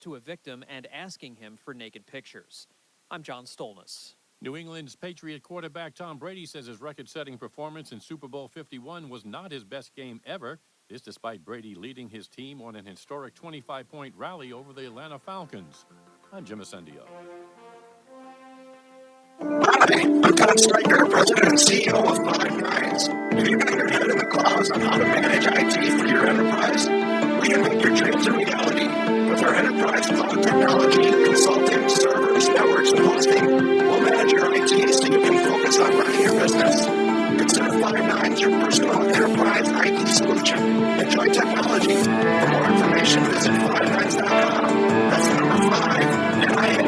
to a victim and asking him for naked pictures. I'm John Stolness. New England's Patriot quarterback Tom Brady says his record-setting performance in Super Bowl 51 was not his best game ever. This despite Brady leading his team on an historic 25-point rally over the Atlanta Falcons. I'm Jim Ascendio. Hi, I'm Todd Stryker, President and CEO of Five Nines. If you've got your head in the clouds on how to manage IT for your enterprise, we can make your dreams a reality. With our enterprise cloud technology, consulting, servers, networks, and hosting, we'll manage your IT so you can focus on running your business. Consider Five Nines your personal enterprise IT solution. Enjoy technology. For more information, visit fivenines.com. That's the number 5,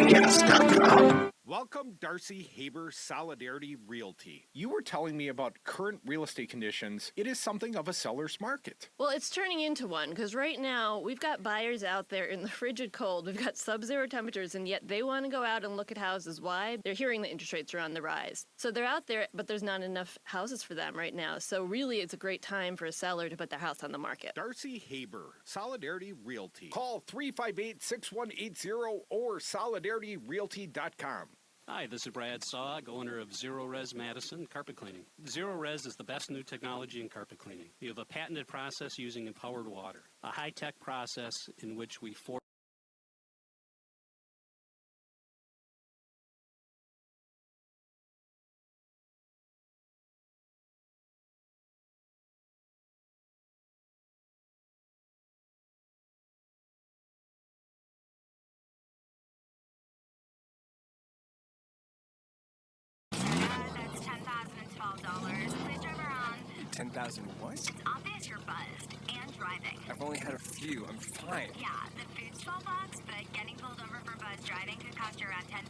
NINES.com. Welcome, Darcy Haber, Solidarity Realty. You were telling me about current real estate conditions. It is something of a seller's market. Well, it's turning into one, because right now we've got buyers out there in the frigid cold. We've got sub-zero temperatures, and yet they want to go out and look at houses. Why? They're hearing the interest rates are on the rise. So they're out there, but there's not enough houses for them right now. So really, it's a great time for a seller to put their house on the market. Darcy Haber, Solidarity Realty. Call 358-6180 or solidarityrealty.com. Hi, this is Brad Saug, owner of Zero Res Madison Carpet Cleaning. Zero Res is the best new technology in carpet cleaning. We have a patented process using empowered water, a high-tech process in which we force $10,000 what? It's obvious you're buzzed and driving. I've only had a few. I'm fine. Yeah, the food's $12, but getting pulled over for buzz driving could cost you around $10,000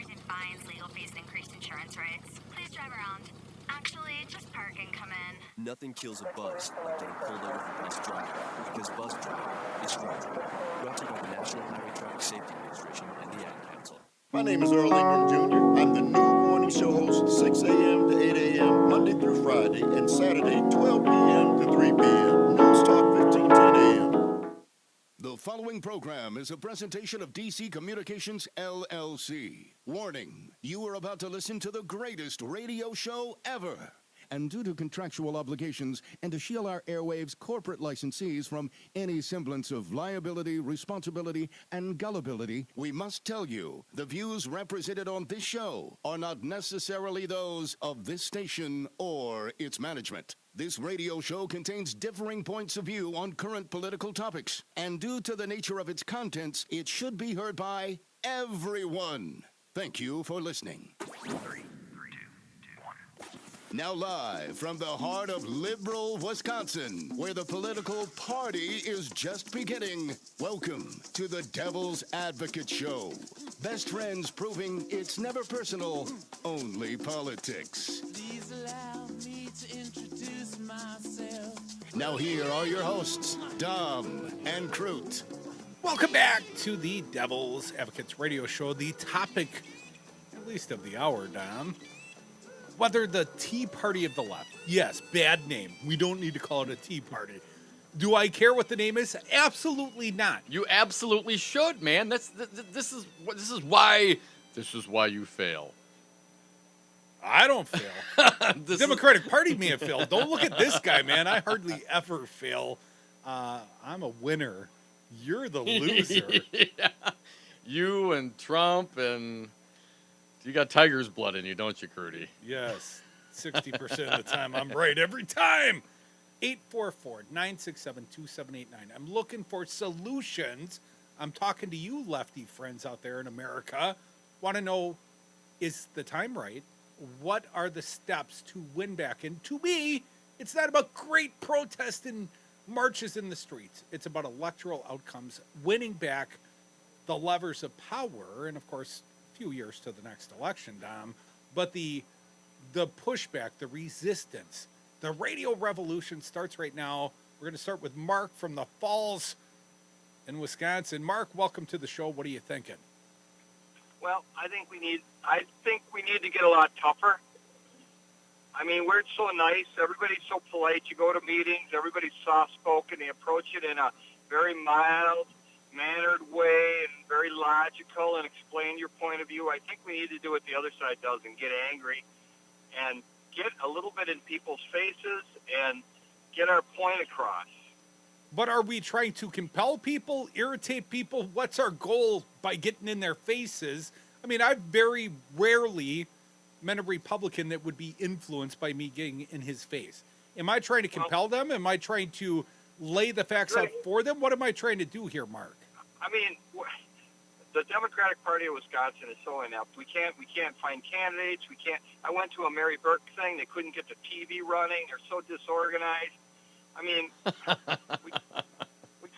in fines, legal fees, and increased insurance rates. Please drive around. Actually, just park and come in. Nothing kills a buzz like getting pulled over for buzz driving, because buzz driving is drunk driving. Brought to you by the National Highway Traffic Safety Administration and the Ad Council. My name is Earl Ingram Jr. I'm the new morning show host, 6 a.m. to 8 a.m., Monday through Friday, and Saturday, 12 p.m. to 3 p.m. News Talk 1510 a.m. The following program is a presentation of DC Communications, LLC. Warning, you are about to listen to the greatest radio show ever. And due to contractual obligations and to shield our airwaves corporate licensees from any semblance of liability, responsibility, and gullibility, we must tell you the views represented on this show are not necessarily those of this station or its management. This radio show contains differing points of view on current political topics, and due to the nature of its contents, it should be heard by everyone. Thank you for listening. Now live from the heart of liberal Wisconsin, where the political party is just beginning, welcome to the Devil's Advocate Show. Best friends proving it's never personal, only politics. Please allow me to introduce myself. Now here are your hosts, Dom and Crute. Welcome back to the Devil's Advocates Radio Show. The topic, at least of the hour, Dom, whether the Tea Party of the left. Yes, bad name. We don't need to call it a Tea Party. Do I care what the name is? Absolutely not. You absolutely should, man. This is why you fail. I don't fail. The Democratic Party may have failed. Don't look at this guy, man. I hardly ever fail. I'm a winner. You're the loser. Yeah. You and Trump and... You got tiger's blood in you, don't you, Crudy? Yes. 60% of the time, I'm right every time. 844-967-2789. I'm looking for solutions. I'm talking to you, lefty friends out there in America. Want to know, is the time right? What are the steps to win back? And to me, it's not about great protests and marches in the streets. It's about electoral outcomes, winning back the levers of power, and, of course, few years to the next election, Dom, but the pushback, the resistance, the radio revolution starts right now. We're going to start with Mark from the Falls in Wisconsin. Mark, welcome to the show. What are you thinking? Well, I think we need to get a lot tougher. I mean, we're so nice. Everybody's so polite. You go to meetings, everybody's soft-spoken. They approach it in a very mild, mannered way and very logical and explain your point of view. I think we need to do what the other side does and get angry and get a little bit in people's faces and get our point across. But are we trying to compel people, irritate people? What's our goal by getting in their faces? I mean, I've very rarely met a Republican that would be influenced by me getting in his face. Am I trying to compel them? Am I trying to lay the facts out for them? What am I trying to do here, Mark? I mean, the Democratic Party of Wisconsin is so inept. We can't find candidates. I went to a Mary Burke thing. They couldn't get the TV running. They're so disorganized. I mean, we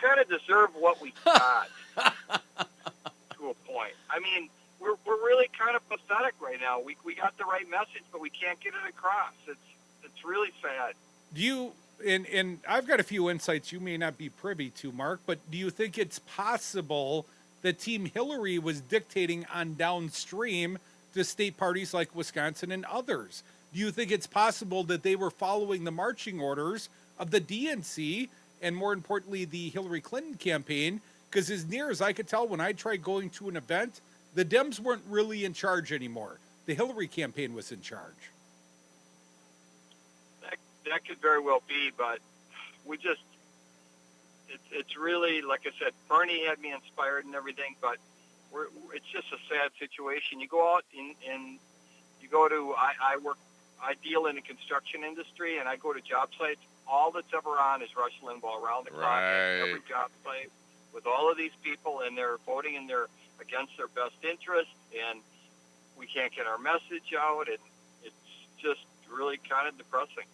kind of deserve what we got to a point. I mean, we're really kind of pathetic right now. We got the right message, but we can't get it across. It's really sad. Do you, and I've got a few insights you may not be privy to, Mark, but do you think it's possible that Team Hillary was dictating on downstream to state parties like Wisconsin and others? Do you think it's possible that they were following the marching orders of the DNC and, more importantly, the Hillary Clinton campaign? Because as near as I could tell, when I tried going to an event, the Dems weren't really in charge anymore. The Hillary campaign was in charge. That could very well be, but we just, it's really, like I said, Bernie had me inspired and everything, but it's just a sad situation. You go out and you go to, I deal in the construction industry, and I go to job sites. All that's ever on is Rush Limbaugh around the clock at every job site with all of these people, and they're voting in against their best interest, and we can't get our message out, and it's just really kind of depressing.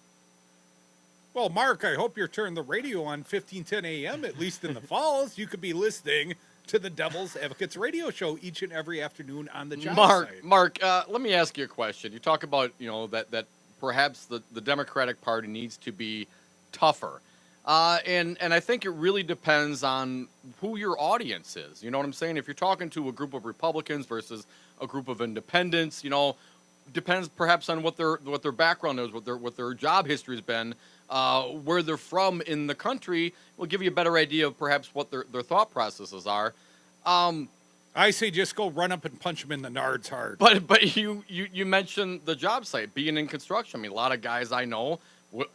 Well, Mark, I hope you're turning the radio on 1510 a.m., at least in the falls. You could be listening to the Devil's Advocates radio show each and every afternoon on the job site. Mark, let me ask you a question. You talk about, that perhaps the Democratic Party needs to be tougher. And I think it really depends on who your audience is. You know what I'm saying? If you're talking to a group of Republicans versus a group of independents, depends perhaps on what their background is, what their job history has been, where they're from in the country. Will give you a better idea of perhaps what their thought processes are. I say just go run up and punch them in the nards hard. But you mentioned the job site, being in construction. I mean, a lot of guys I know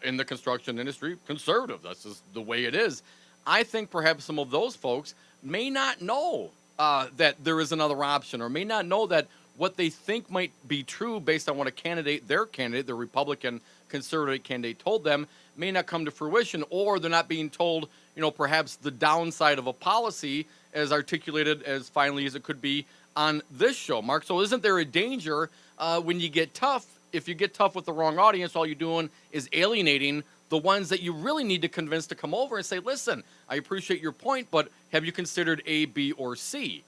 in the construction industry, conservative. That's just the way it is. I think perhaps some of those folks may not know that there is another option, or may not know that what they think might be true based on what the Republican conservative candidate told them, may not come to fruition, or they're not being told, perhaps the downside of a policy as articulated as finely as it could be on this show, Mark. So isn't there a danger when you get tough? If you get tough with the wrong audience, all you're doing is alienating the ones that you really need to convince to come over and say, listen, I appreciate your point, but have you considered A, B, or C?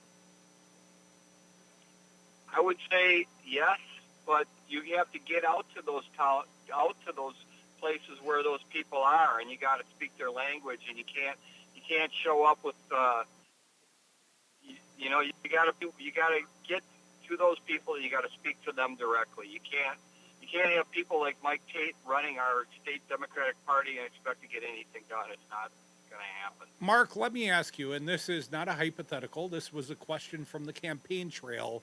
I would say yes, but you have to get out to those places where those people are, and you got to speak their language, and you can't show up with you got to get to those people. You got to speak to them directly. You can't have people like Mike Tate running our state Democratic Party and expect to get anything done. It's not going to happen. Mark, let me ask you, and this is not a hypothetical. This was a question from the campaign trail.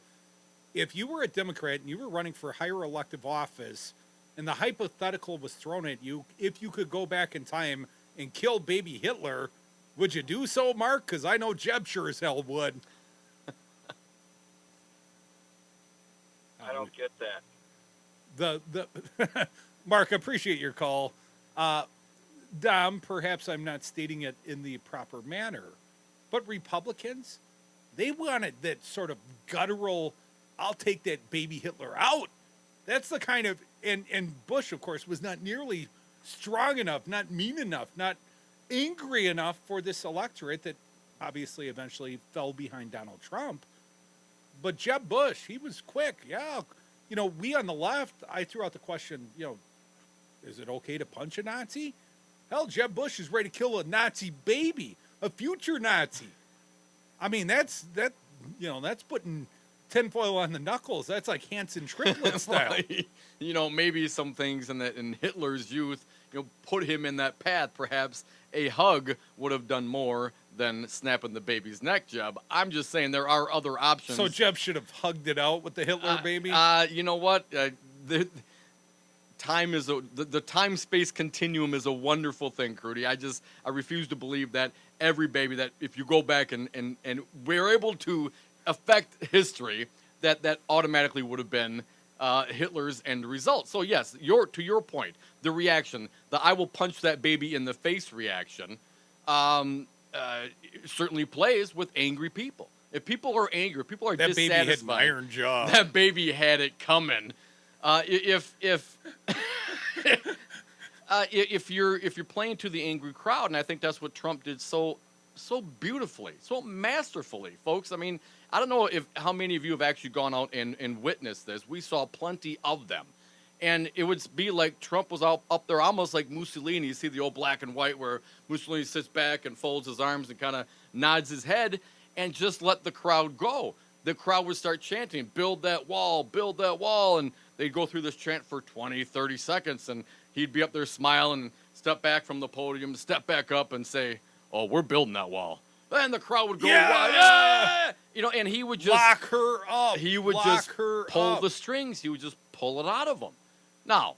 If you were a Democrat and you were running for higher elective office, and the hypothetical was thrown at you, if you could go back in time and kill baby Hitler, would you do so, Mark? Because I know Jeb sure as hell would. I don't get that. Mark, I appreciate your call. Dom, perhaps I'm not stating it in the proper manner, but Republicans, they wanted that sort of guttural, I'll take that baby Hitler out. That's the kind of, and Bush, of course, was not nearly strong enough, not mean enough, not angry enough for this electorate that obviously eventually fell behind Donald Trump. But Jeb Bush, he was quick. Yeah. We on the left, I threw out the question, is it okay to punch a Nazi? Hell, Jeb Bush is ready to kill a Nazi baby, a future Nazi. I mean, that's putting tinfoil on the knuckles. That's like Hanson triplet style. Maybe some things in Hitler's youth, put him in that path. Perhaps a hug would have done more than snapping the baby's neck, Jeb. I'm just saying there are other options. So Jeb should have hugged it out with the Hitler baby? You know what? The time-space continuum is a wonderful thing, Crudy. I refuse to believe that every baby, that if you go back and we're able to affect history, that automatically would have been Hitler's end result. So yes, to your point, the reaction, the I will punch that baby in the face reaction, certainly plays with angry people. If people are angry, people are that dissatisfied. Baby had an iron jaw. That baby had it coming. If you're playing to the angry crowd, and I think that's what Trump did so beautifully, so masterfully, folks. I mean, I don't know how many of you have actually gone out and witnessed this. We saw plenty of them. And it would be like Trump was up there almost like Mussolini. You see the old black and white where Mussolini sits back and folds his arms and kind of nods his head and just let the crowd go. The crowd would start chanting, build that wall, and they'd go through this chant for 20, 30 seconds, and he'd be up there smiling, step back from the podium, step back up and say, oh, we're building that wall. And the crowd would go, yeah! You know, and he would just lock her up. He would just pull the strings. He would just pull it out of them. Now,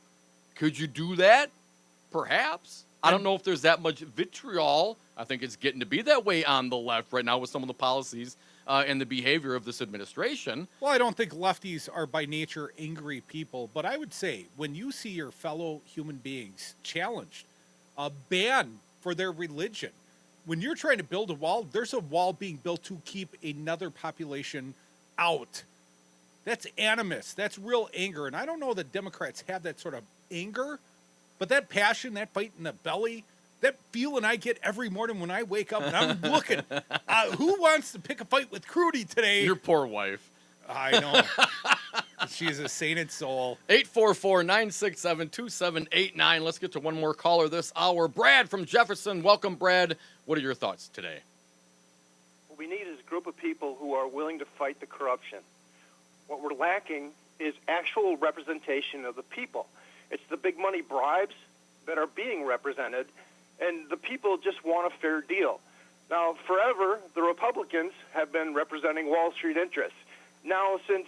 could you do that? Perhaps. I don't know if there's that much vitriol. I think it's getting to be that way on the left right now with some of the policies and the behavior of this administration. Well, I don't think lefties are by nature angry people, but I would say when you see your fellow human beings challenged, banned for their religion, when you're trying to build a wall, there's a wall being built to keep another population out. That's animus. That's real anger. And I don't know that Democrats have that sort of anger, but that passion, that fight in the belly, that feeling I get every morning when I wake up and I'm looking, who wants to pick a fight with Crudy today? Your poor wife. I know. She's a sainted soul. 844-967-2789. Let's get to one more caller this hour. Brad from Jefferson. Welcome, Brad. What are your thoughts today? What we need is a group of people who are willing to fight the corruption. What we're lacking is actual representation of the people. It's the big money bribes that are being represented, and the people just want a fair deal. Now, forever, the Republicans have been representing Wall Street interests. Now, since,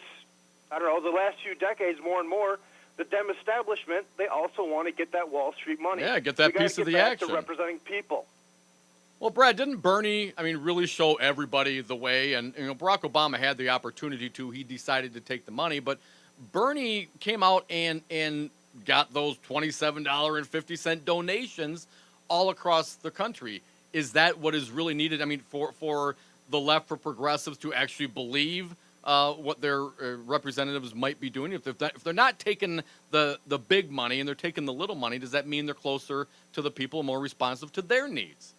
I don't know, the last few decades, more and more, the Dem establishment, they also want to get that Wall Street money. Yeah, get that piece of the action. To representing people. Well, Brad, didn't Bernie, really show everybody the way? And, Barack Obama had the opportunity to. He decided to take the money. But Bernie came out and got those $27.50 donations all across the country. Is that what is really needed? For the left, for progressives to actually believe what their representatives might be doing? If they're not taking the big money and they're taking the little money, does that mean they're closer to the people, more responsive to their needs?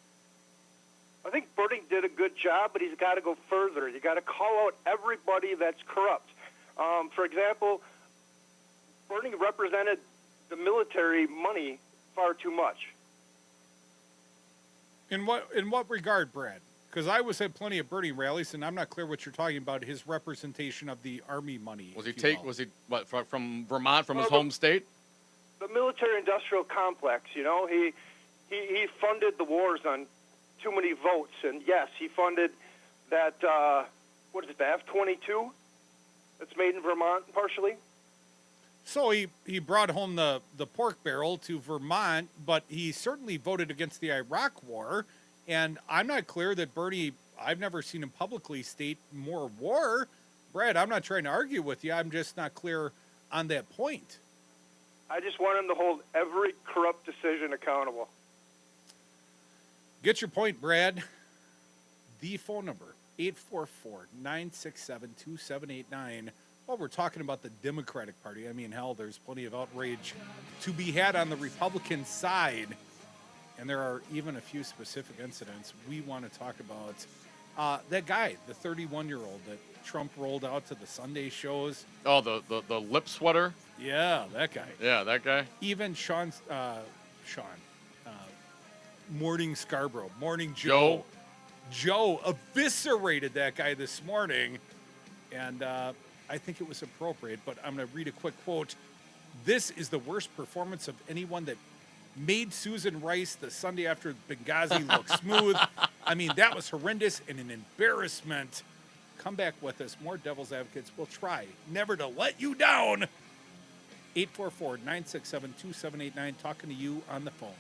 I think Bernie did a good job, but he's got to go further. You got to call out everybody that's corrupt. For example, Bernie represented the military money far too much. In what regard, Brad? Because I was at plenty of Bernie rallies, and I'm not clear what you're talking about. His representation of the Army money. Was he from Vermont, from his home state? The military-industrial complex. He funded the wars on too many votes, and yes, he funded that. What is it? The F-22 that's made in Vermont partially. So he brought home the pork barrel to Vermont, but he certainly voted against the Iraq War. And I'm not clear that Bernie, I've never seen him publicly state more war. Brad, I'm not trying to argue with you. I'm just not clear on that point. I just want him to hold every corrupt decision accountable. Get your point, Brad. The phone number, 844-967-2789. Well, we're talking about the Democratic Party. Hell, there's plenty of outrage to be had on the Republican side. And there are even a few specific incidents we want to talk about. That guy, the 31-year-old that Trump rolled out to the Sunday shows. Oh, the lip sweater? Yeah, that guy. Yeah, that guy. Even Morning Scarborough, Morning Joe. Joe eviscerated that guy this morning. And I think it was appropriate, but I'm going to read a quick quote. This is the worst performance of anyone that made Susan Rice the Sunday after Benghazi look smooth. I mean, that was horrendous and an embarrassment. Come back with us. More Devil's Advocates. We'll try never to let you down. 844-967-2789. Talking to you on the phones.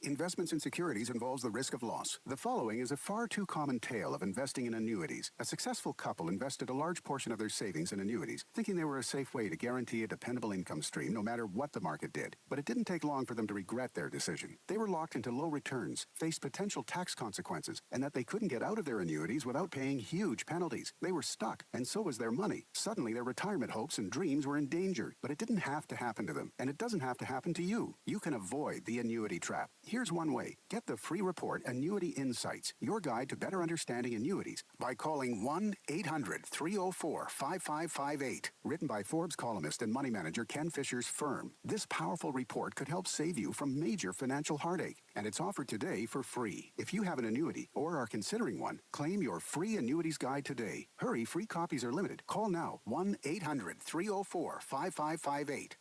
Investments in securities involves the risk of loss. The following is a far too common tale of investing in annuities. A successful couple invested a large portion of their savings in annuities, thinking they were a safe way to guarantee a dependable income stream no matter what the market did. But it didn't take long for them to regret their decision. They were locked into low returns, faced potential tax consequences, and that they couldn't get out of their annuities without paying huge penalties. They were stuck, and so was their money. Suddenly, their retirement hopes and dreams were in danger. But it didn't have to happen to them, and it doesn't have to happen to you. You can avoid the annuity trap. Here's one way. Get the free report Annuity Insights, your guide to better understanding annuities, by calling 1-800-304-5558. Written by Forbes columnist and money manager Ken Fisher's firm. This powerful report could help save you from major financial heartache, and it's offered today for free. If you have an annuity or are considering one, claim your free annuities guide today. Hurry, free copies are limited. Call now. 1-800-304-5558.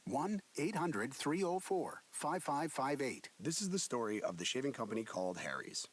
1-800-304-5558. This is the story of the shaving company called Harry's.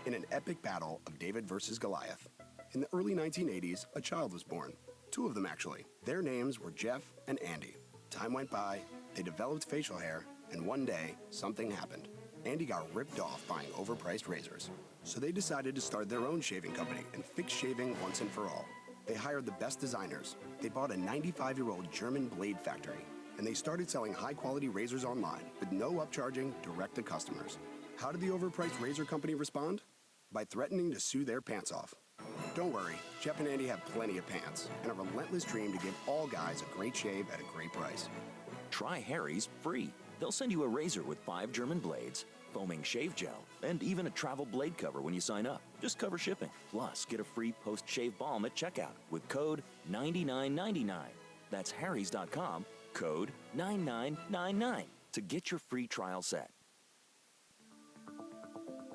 In an epic battle of David versus Goliath. In the early 1980s, a child was born. Two of them, actually. Their names were Jeff and Andy. Time went by, they developed facial hair, and one day, something happened. Andy got ripped off buying overpriced razors. So they decided to start their own shaving company and fix shaving once and for all. They hired the best designers. They bought a 95-year-old German blade factory. And they started selling high-quality razors online with no upcharging, direct to customers. How did the overpriced razor company respond? By threatening to sue their pants off. Don't worry, Jeff and Andy have plenty of pants and a relentless dream to give all guys a great shave at a great price. Try Harry's free. They'll send you a razor with 5 German blades, foaming shave gel, and even a travel blade cover when you sign up. Just cover shipping. Plus, get a free post-shave balm at checkout with code 9999. That's harrys.com. Code 9999 to get your free trial set.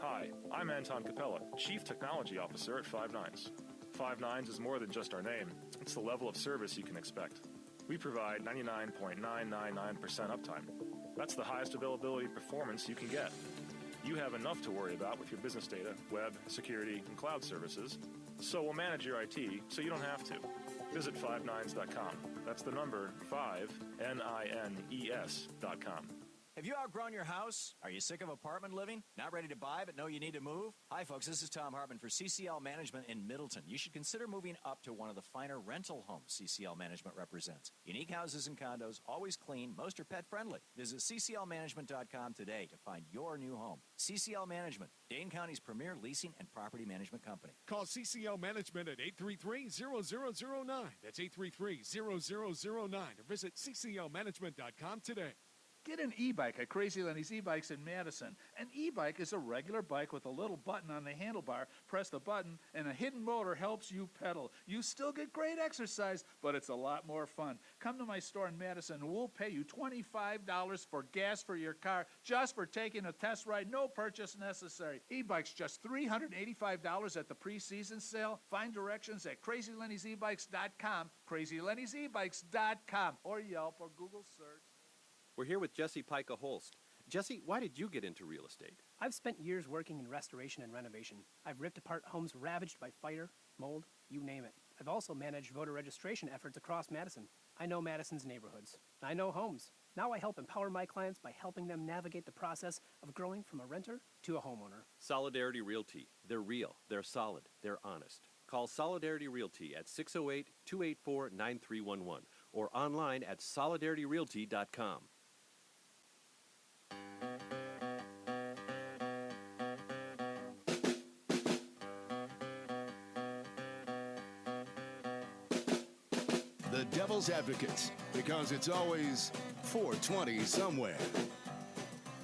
Hi, I'm Anton Capella, Chief Technology Officer at Five Nines. Five Nines is more than just our name. It's the level of service you can expect. We provide 99.999% uptime. That's the highest availability performance you can get. You have enough to worry about with your business data, web, security, and cloud services, so we'll manage your IT so you don't have to. Visit 59s.com. That's the number 5NINES.com. Have you outgrown your house? Are you sick of apartment living? Not ready to buy but know you need to move? Hi folks, this is Tom Hartman for CCL Management in Middleton. You should consider moving up to one of the finer rental homes CCL Management represents. Unique houses and condos, always clean, most are pet friendly. Visit cclmanagement.com today to find your new home. CCL Management, Dane County's premier leasing and property management company. Call CCL Management at 833-0009. That's 833-0009. Or visit cclmanagement.com today. Get an e-bike at Crazy Lenny's e-bikes in Madison. An e-bike is a regular bike with a little button on the handlebar. Press the button, and a hidden motor helps you pedal. You still get great exercise, but it's a lot more fun. Come to my store in Madison, and we'll pay you $25 for gas for your car just for taking a test ride. No purchase necessary. E-bikes just $385 at the preseason sale. Find directions at CrazyLenny'sEbikes.com, CrazyLenny'sEbikes.com, or Yelp or Google search. We're here with Jesse Pica Holst. Jesse, why did you get into real estate? I've spent years working in restoration and renovation. I've ripped apart homes ravaged by fire, mold, you name it. I've also managed voter registration efforts across Madison. I know Madison's neighborhoods. I know homes. Now I help empower my clients by helping them navigate the process of growing from a renter to a homeowner. Solidarity Realty. They're real, they're solid, they're honest. Call Solidarity Realty at 608-284-9311 or online at solidarityrealty.com. The Devil's Advocates, because it's always 420 somewhere.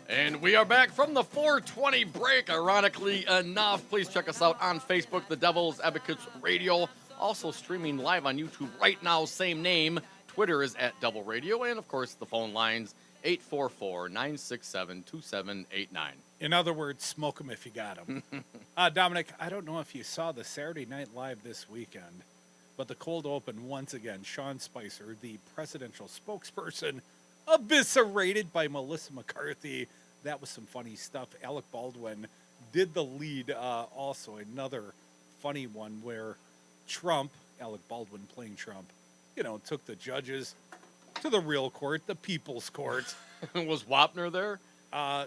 And we are back from the 420 break, ironically enough. Please check us out on Facebook, The Devil's Advocates Radio. Also streaming live on YouTube right now, same name. Twitter is at Devil Radio. And, of course, the phone lines 844-967-2789. In other words, smoke them if you got them. Dominic, I don't know if you saw the Saturday Night Live this weekend, but the cold open once again, Sean Spicer, the presidential spokesperson, eviscerated by Melissa McCarthy. That was some funny stuff. Alec Baldwin did the lead, also another funny one where Trump, Alec Baldwin playing Trump, took the judges to the real court, the people's court. Was Wapner there?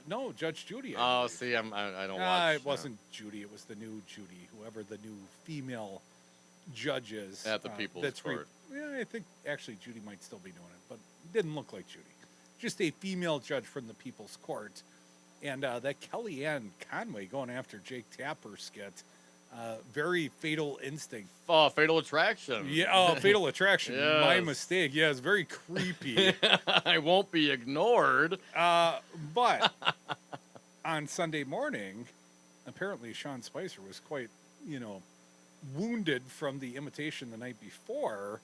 No, Judge Judy. Oh, see, I don't watch. It wasn't Judy. It was the new Judy, whoever the new female judge is. At the people's court. Yeah, I think actually Judy might still be doing it, but it didn't look like Judy. Just a female judge from the people's court. And that Kellyanne Conway going after Jake Tapper skit, very Fatal Instinct. Oh, Fatal Attraction. Yeah, Fatal Attraction. Yes. My mistake. Yeah, it's very creepy. I won't be ignored. But on Sunday morning, apparently Sean Spicer was quite, wounded from the imitation the night before.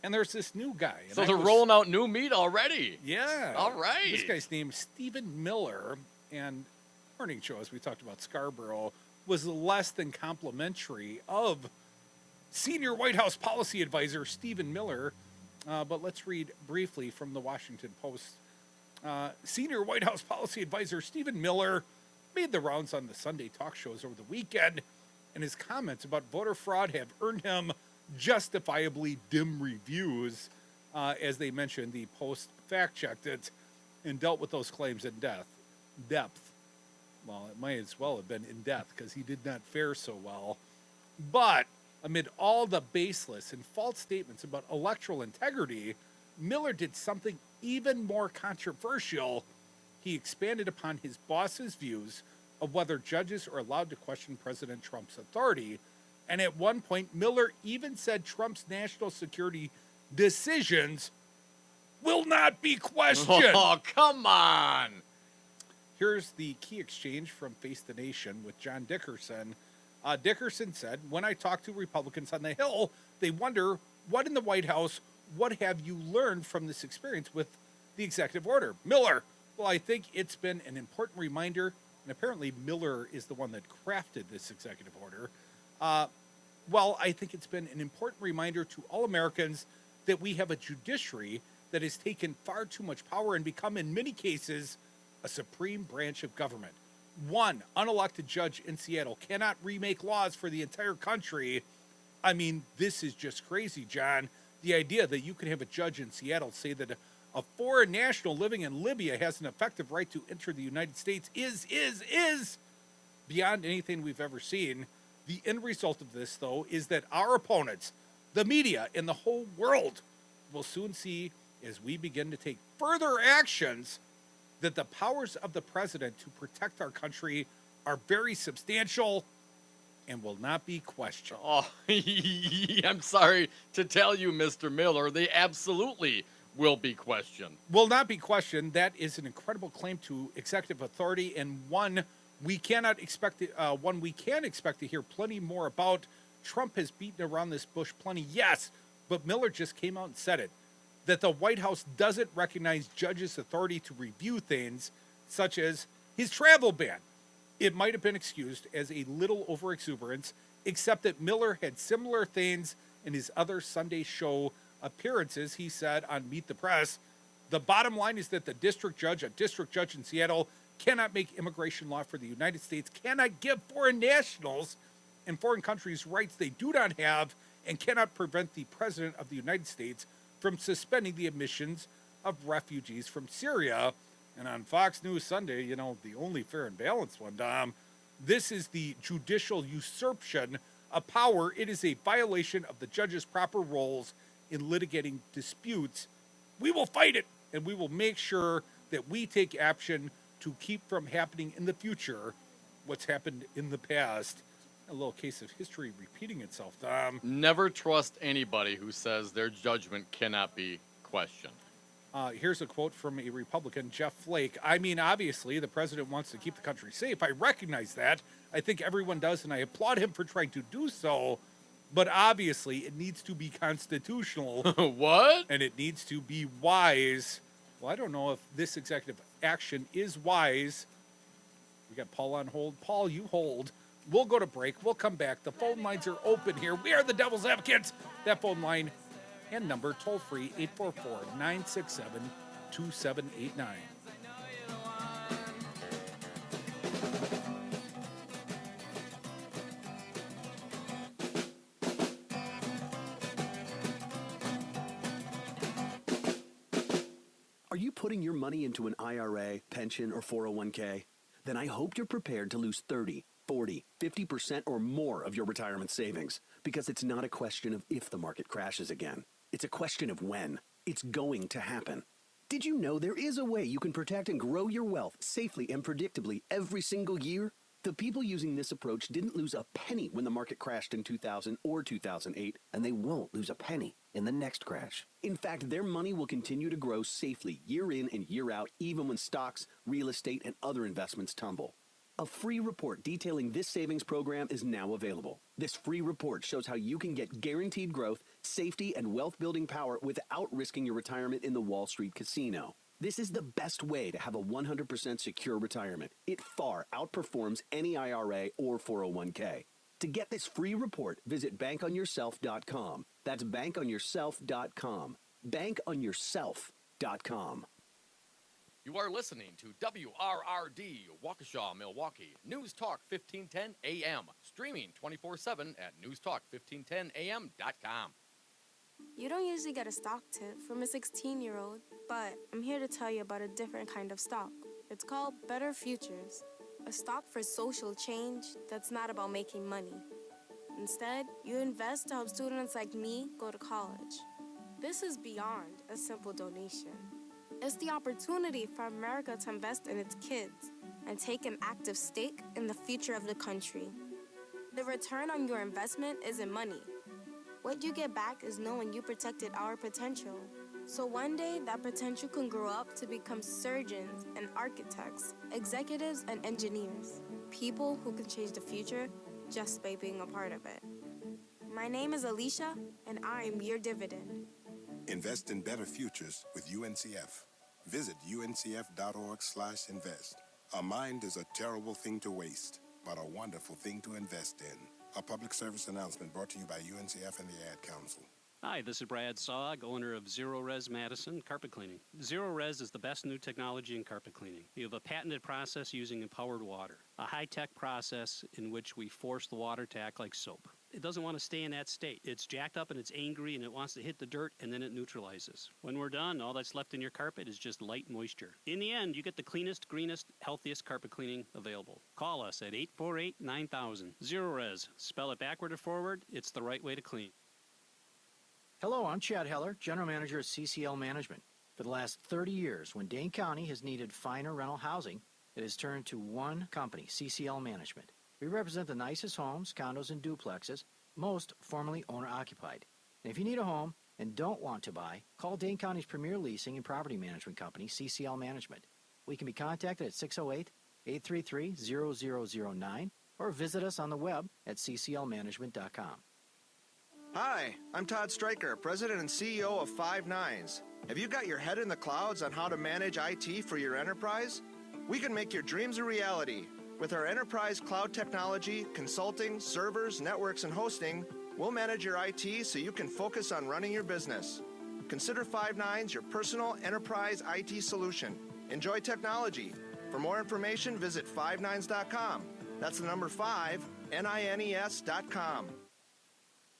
And there's this new guy. So they're rolling out new meat already. Yeah. All right. This guy's named Stephen Miller. And morning show, as we talked about Scarborough, was less than complimentary of senior White House policy advisor Stephen Miller. But let's read briefly from the Washington Post. Senior White House policy advisor Stephen Miller made the rounds on the Sunday talk shows over the weekend, and his comments about voter fraud have earned him justifiably dim reviews. As they mentioned, the Post fact-checked it and dealt with those claims in depth. Well, it might as well have been in depth because he did not fare so well. But amid all the baseless and false statements about electoral integrity, Miller did something even more controversial. He expanded upon his boss's views of whether judges are allowed to question President Trump's authority. And at one point, Miller even said Trump's national security decisions will not be questioned. Oh, come on. Here's the key exchange from Face the Nation with John Dickerson. Dickerson said, when I talk to Republicans on the Hill, they wonder, what in the White House, what have you learned from this experience with the executive order? Miller, well, I think it's been an important reminder, and apparently Miller is the one that crafted this executive order. Well, I think it's been an important reminder to all Americans that we have a judiciary that has taken far too much power and become, in many cases, a supreme branch of government. One unelected judge in Seattle cannot remake laws for the entire country. I mean, this is just crazy, John. The idea that you can have a judge in Seattle say that a foreign national living in Libya has an effective right to enter the United States is beyond anything we've ever seen. The end result of this, though, is that our opponents, the media, and the whole world will soon see, as we begin to take further actions, that the powers of the president to protect our country are very substantial and will not be questioned. Oh, I'm sorry to tell you, Mr. Miller, they absolutely will be questioned. Will not be questioned. That is an incredible claim to executive authority, and one we cannot expect. One we can expect to hear plenty more about. Trump has beaten around this bush plenty, yes, but Miller just came out and said it, that the White House doesn't recognize judges' authority to review things such as his travel ban. It might have been excused as a little overexuberance, except that Miller had similar things in his other Sunday show appearances. He said on Meet the Press, the bottom line is that a district judge in Seattle, cannot make immigration law for the United States, cannot give foreign nationals in foreign countries rights they do not have, and cannot prevent the President of the United States from suspending the admissions of refugees from Syria. And on Fox News Sunday, the only fair and balanced one, Dom, this is the judicial usurpation of power. It is a violation of the judge's proper roles in litigating disputes. We will fight it, and we will make sure that we take action to keep from happening in the future what's happened in the past. A little case of history repeating itself, Dom. Never trust anybody who says their judgment cannot be questioned. Here's a quote from a Republican, Jeff Flake. I mean, obviously, the president wants to keep the country safe. I recognize that. I think everyone does, and I applaud him for trying to do so. But obviously, it needs to be constitutional. What? And it needs to be wise. Well, I don't know if this executive action is wise. We got Paul on hold. Paul, you hold. We'll go to break. We'll come back. The phone lines are open here. We are the Devil's Advocates. That phone line and number, toll free, 844-967-2789. Are you putting your money into an IRA, pension, or 401k? Then I hope you're prepared to lose 30, 40, 50% or more of your retirement savings, because it's not a question of if the market crashes again. It's a question of when. It's going to happen. Did you know there is a way you can protect and grow your wealth safely and predictably every single year? The people using this approach didn't lose a penny when the market crashed in 2000 or 2008, and they won't lose a penny in the next crash. In fact, their money will continue to grow safely year in and year out, even when stocks, real estate, and other investments tumble. A free report detailing this savings program is now available. This free report shows how you can get guaranteed growth, safety, and wealth-building power without risking your retirement in the Wall Street casino. This is the best way to have a 100% secure retirement. It far outperforms any IRA or 401k. To get this free report, visit bankonyourself.com. That's bankonyourself.com. Bankonyourself.com. You are listening to WRRD, Waukesha, Milwaukee, News Talk 1510 AM, streaming 24/7 at newstalk1510am.com. You don't usually get a stock tip from a 16-year-old, but I'm here to tell you about a different kind of stock. It's called Better Futures, a stock for social change that's not about making money. Instead, you invest to help students like me go to college. This is beyond a simple donation. It's the opportunity for America to invest in its kids and take an active stake in the future of the country. The return on your investment isn't money. What you get back is knowing you protected our potential. So one day, that potential can grow up to become surgeons and architects, executives and engineers, people who can change the future just by being a part of it. My name is Alicia, and I'm your dividend. Invest in better futures with UNCF. Visit uncf.org/invest. A mind is a terrible thing to waste, but a wonderful thing to invest in. A public service announcement brought to you by UNCF and the Ad Council. Hi, this is Brad Saug, owner of Zero Res Madison Carpet Cleaning. Zero Res is the best new technology in carpet cleaning. We have a patented process using empowered water, a high-tech process in which we force the water to act like soap. It doesn't want to stay in that state. It's jacked up and it's angry and it wants to hit the dirt and then it neutralizes. When we're done, all that's left in your carpet is just light moisture. In the end, you get the cleanest, greenest, healthiest carpet cleaning available. Call us at 848-9000. Zero Res. Spell it backward or forward. It's the right way to clean. Hello, I'm Chad Heller, General Manager at CCL Management. For the last 30 years, when Dane County has needed finer rental housing, it has turned to one company, CCL Management. We represent the nicest homes, condos, and duplexes, most formerly owner-occupied. And if you need a home and don't want to buy, call Dane County's premier leasing and property management company, CCL Management. We can be contacted at 608-833-0009 or visit us on the web at cclmanagement.com. Hi, I'm Todd Stryker, President and CEO of Five Nines. Have you got your head in the clouds on how to manage IT for your enterprise? We can make your dreams a reality. With our enterprise cloud technology, consulting, servers, networks, and hosting, we'll manage your IT so you can focus on running your business. Consider Five Nines your personal enterprise IT solution. Enjoy technology. For more information, visit fivenines.com. That's the number 5, NINES.com.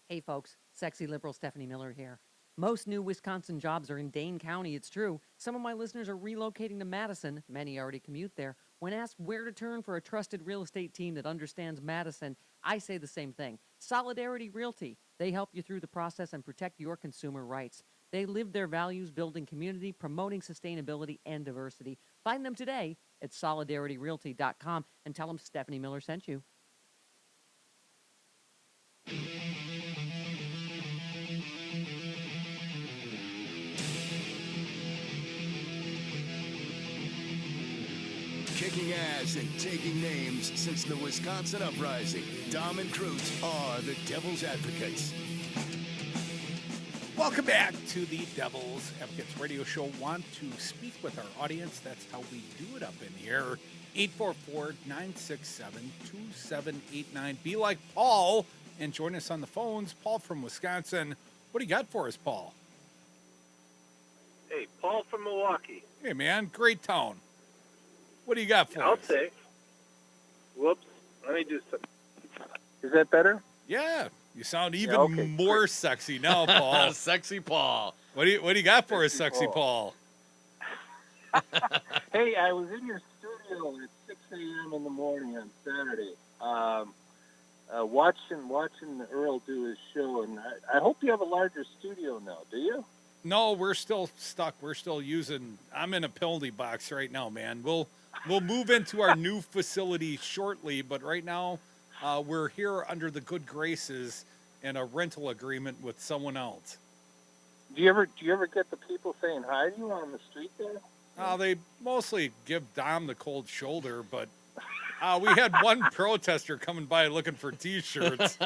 Hey folks, sexy liberal Stephanie Miller here. Most new Wisconsin jobs are in Dane County, it's true. Some of my listeners are relocating to Madison, many already commute there. When asked where to turn for a trusted real estate team that understands Madison, I say the same thing. Solidarity Realty. They help you through the process and protect your consumer rights. They live their values building community, promoting sustainability and diversity. Find them today at solidarityrealty.com and tell them Stephanie Miller sent you. Kicking ass and taking names since the Wisconsin Uprising, Dom and Cruz are the Devil's Advocates. Welcome back to the Devil's Advocates Radio Show. Want to speak with our audience? That's how we do it up in here. 844-967-2789. Be like Paul and join us on the phones. Paul from Wisconsin. What do you got for us, Paul? Hey, Paul from Milwaukee. Hey, man. Great town. What do you got for I'll us? say. Whoops. Let me do some. Is that better? Yeah. You sound even okay, more sexy now, Paul. Sexy Paul. What do you got for us, sexy Paul? Hey, I was in your studio at 6 a.m. in the morning on Saturday, watching Earl do his show, and I hope you have a larger studio now. Do you? No, we're still stuck. We're still using. I'm in a penalty box right now, man. We'll move into our new facility shortly, but right now we're here under the good graces and a rental agreement with someone else. Do you ever get the people saying hi to you on the street there? They mostly give Dom the cold shoulder, but we had one protester coming by looking for T-shirts.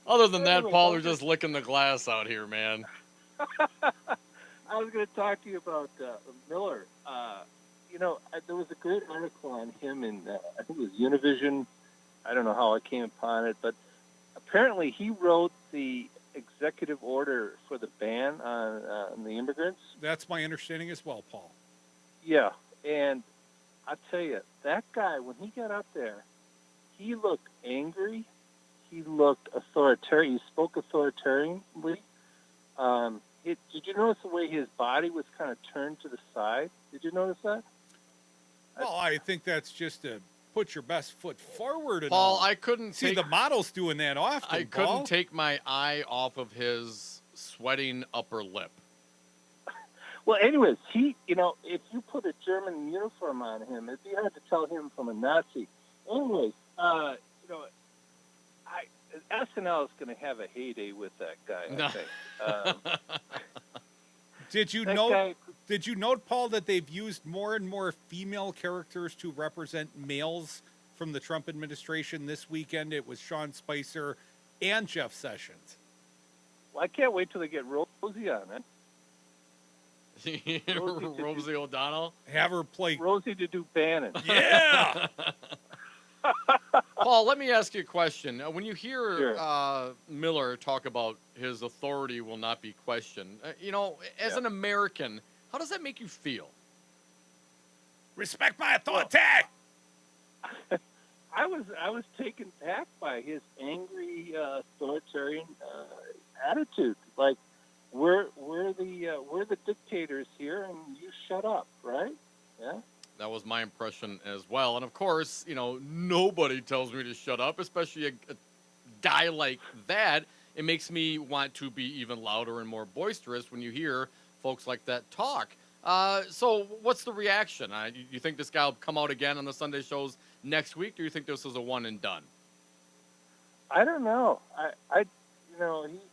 Other than that, Paul, they're just licking the glass out here, man. I was going to talk to you about Miller. There was a great article on him in, I think it was Univision. I don't know how I came upon it, but apparently he wrote the executive order for the ban on the immigrants. That's my understanding as well, Paul. Yeah, and I tell you, that guy, when he got up there, he looked angry. He looked authoritarian. He spoke authoritatively. Did you notice the way his body was kind of turned to the side? Did you notice that? Well, I think that's just to put your best foot forward. And Paul, all. I couldn't see the models doing that often. I Paul. couldn't take my eye off of his sweating upper lip. Well, anyways, if you put a German uniform on him, it'd be hard to tell him from a Nazi. Anyways, SNL is going to have a heyday with that guy, I think. Did you note, Paul, that they've used more and more female characters to represent males from the Trump administration? This weekend, it was Sean Spicer and Jeff Sessions. Well, I can't wait till they get Rosie on it. Rosie O'Donnell? Have her play Rosie to do Bannon. Yeah! Paul, let me ask you a question. When you hear Miller talk about his authority will not be questioned, as an American, how does that make you feel? Respect my authority! I was taken back by his angry authoritarian attitude. Like we're the dictators here, and you shut up, right? Yeah. That was my impression as well. And of course, nobody tells me to shut up, especially a guy like that. It makes me want to be even louder and more boisterous when you hear folks like that talk. So what's the reaction? You think this guy will come out again on the Sunday shows next week? Or do you think this is a one and done? I don't know.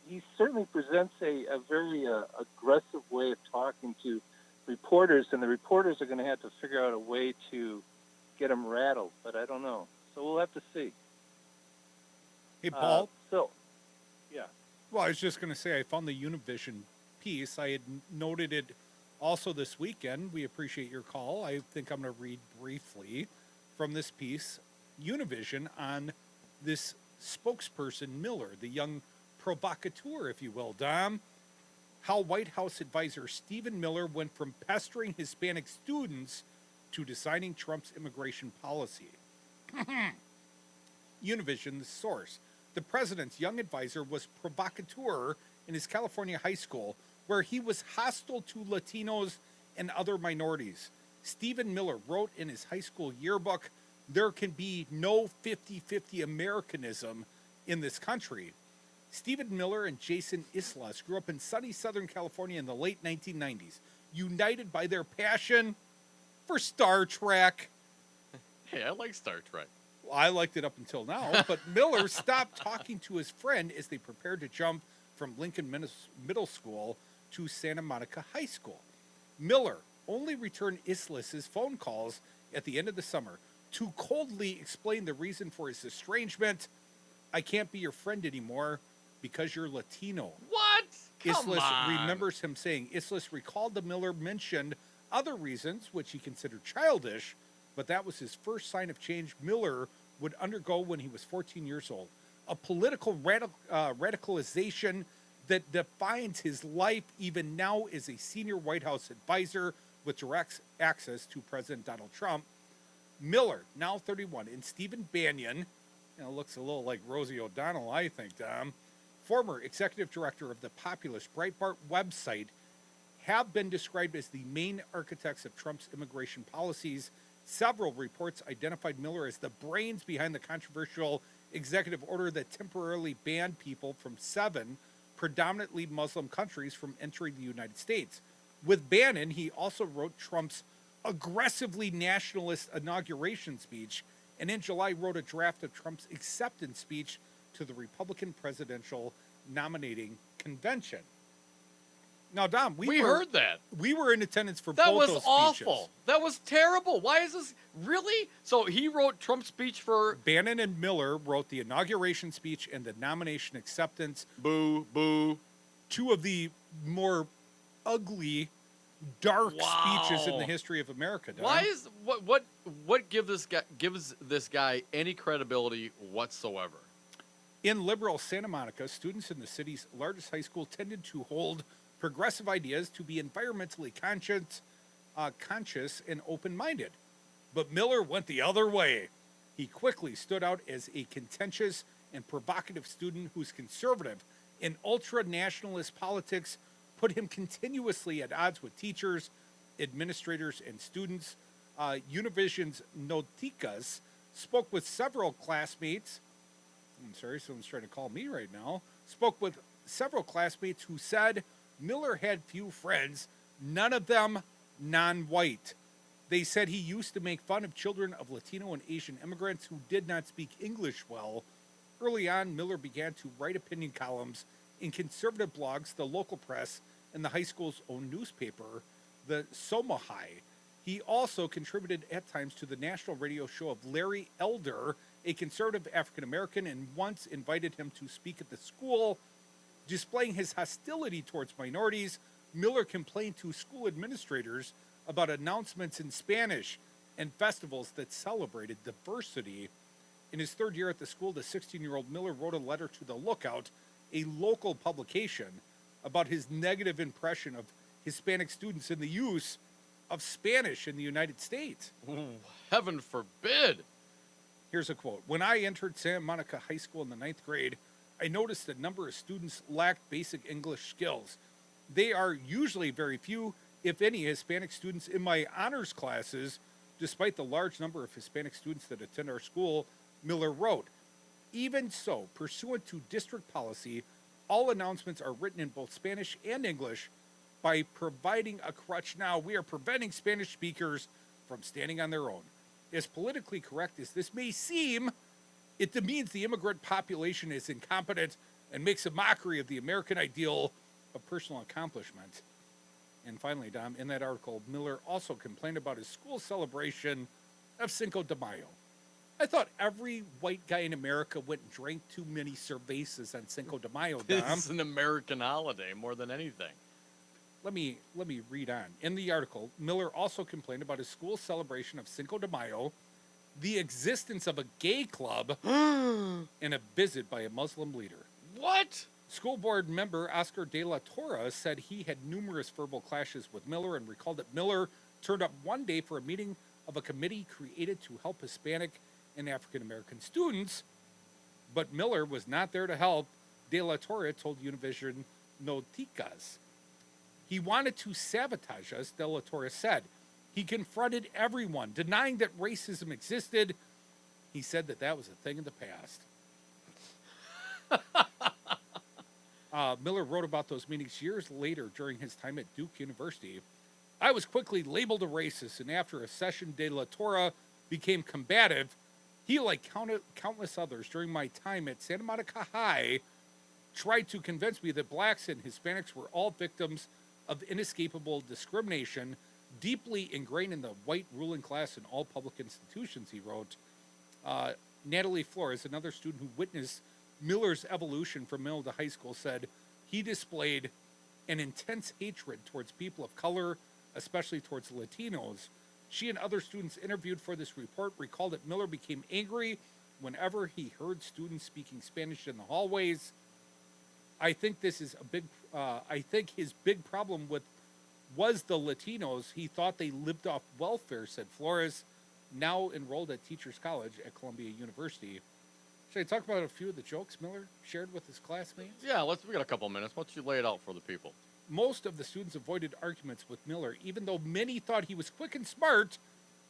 He certainly presents a very aggressive way of talking to reporters, and the reporters are going to have to figure out a way to get him rattled, but I don't know. So we'll have to see. Hey, Paul. Yeah. Well, I was just going to say I found the Univision piece. I had noted it also this weekend. We appreciate your call. I think I'm going to read briefly from this piece. Univision on this spokesperson, Miller, the young provocateur, if you will, Dom. How White House advisor Stephen Miller went from pestering Hispanic students to designing Trump's immigration policy. Univision, the source. The president's young advisor was provocateur in his California high school, where he was hostile to Latinos and other minorities. Stephen Miller wrote in his high school yearbook, "There can be no 50-50 Americanism in this country." Stephen Miller and Jason Islas grew up in sunny Southern California in the late 1990s, united by their passion for Star Trek. Hey, I like Star Trek. Well, I liked it up until now, but Miller stopped talking to his friend as they prepared to jump from Lincoln Middle School to Santa Monica High School. Miller only returned Islas's phone calls at the end of the summer to coldly explain the reason for his estrangement. "I can't be your friend anymore. because you're Latino. What? Come Islas on. remembers him saying, Islas recalled the Miller mentioned other reasons, which he considered childish, but that was his first sign of change Miller would undergo when he was 14 years old. A political radicalization that defines his life even now as a senior White House advisor with direct access to President Donald Trump. Miller, now 31, and Stephen Bannon, looks a little like Rosie O'Donnell, I think, Tom, former executive director of the populist Breitbart website, have been described as the main architects of Trump's immigration policies. Several reports identified Miller as the brains behind the controversial executive order that temporarily banned people from 7 predominantly Muslim countries from entering the United States. With Bannon, he also wrote Trump's aggressively nationalist inauguration speech, and in July wrote a draft of Trump's acceptance speech to the Republican presidential nominating convention. Now, Dom, we heard that. We were in attendance for That both was those awful. speeches. That was terrible. Why is this really? So he wrote Trump's speech for Bannon and Miller wrote the inauguration speech and the nomination acceptance. Boo, boo. 2 of the more ugly, dark speeches in the history of America. Dom. Why is what gives this guy any credibility whatsoever? In liberal Santa Monica, students in the city's largest high school tended to hold progressive ideas to be environmentally conscious and open-minded. But Miller went the other way. He quickly stood out as a contentious and provocative student whose conservative and ultra-nationalist politics put him continuously at odds with teachers, administrators, and students. Univision's Noticas spoke with several classmates. I'm sorry, someone's trying to call me right now. Spoke with several classmates who said Miller had few friends, none of them non-white. They said he used to make fun of children of Latino and Asian immigrants who did not speak English well. Early on, Miller began to write opinion columns in conservative blogs, the local press, and the high school's own newspaper, the Somahai. He also contributed at times to the national radio show of Larry Elder, a conservative African-American, and once invited him to speak at the school. Displaying his hostility towards minorities, Miller complained to school administrators about announcements in Spanish and festivals that celebrated diversity. In his 3rd year at the school, the 16-year-old Miller wrote a letter to The Lookout, a local publication, about his negative impression of Hispanic students and the use of Spanish in the United States. Ooh, heaven forbid. Here's a quote. When I entered Santa Monica High School in the 9th grade, I noticed that a number of students lacked basic English skills. They are usually very few, if any, Hispanic students in my honors classes, despite the large number of Hispanic students that attend our school, Miller wrote. Even so, pursuant to district policy, all announcements are written in both Spanish and English. By providing a crutch now, we are preventing Spanish speakers from standing on their own. As politically correct as this may seem, it demeans the immigrant population is incompetent and makes a mockery of the American ideal of personal accomplishment. And finally, Dom, in that article, Miller also complained about his school celebration of Cinco de Mayo. I thought every white guy in America went and drank too many cervezas on Cinco de Mayo, Dom. It's an American holiday more than anything. Let me read on. In the article, Miller also complained about his school celebration of Cinco de Mayo, the existence of a gay club, and a visit by a Muslim leader. What? School board member Oscar de la Torre said he had numerous verbal clashes with Miller and recalled that Miller turned up one day for a meeting of a committee created to help Hispanic and African American students, but Miller was not there to help. De la Torre told Univision Noticas. He wanted to sabotage us, De La Torre said. He confronted everyone, denying that racism existed. He said that was a thing of the past. Miller wrote about those meetings years later during his time at Duke University. I was quickly labeled a racist, and after a session, De La Torre became combative. He, like countless others during my time at Santa Monica High, tried to convince me that blacks and Hispanics were all victims of inescapable discrimination, deeply ingrained in the white ruling class in all public institutions, he wrote. Natalie Flores, another student who witnessed Miller's evolution from middle to high school said he displayed an intense hatred towards people of color, especially towards Latinos. She and other students interviewed for this report recalled that Miller became angry whenever he heard students speaking Spanish in the hallways. I think this is a big. I think his big problem was the Latinos. He thought they lived off welfare," said Flores, now enrolled at Teachers College at Columbia University. Should I talk about a few of the jokes Miller shared with his classmates? Yeah, we got a couple minutes. Why don't you lay it out for the people? Most of the students avoided arguments with Miller, even though many thought he was quick and smart.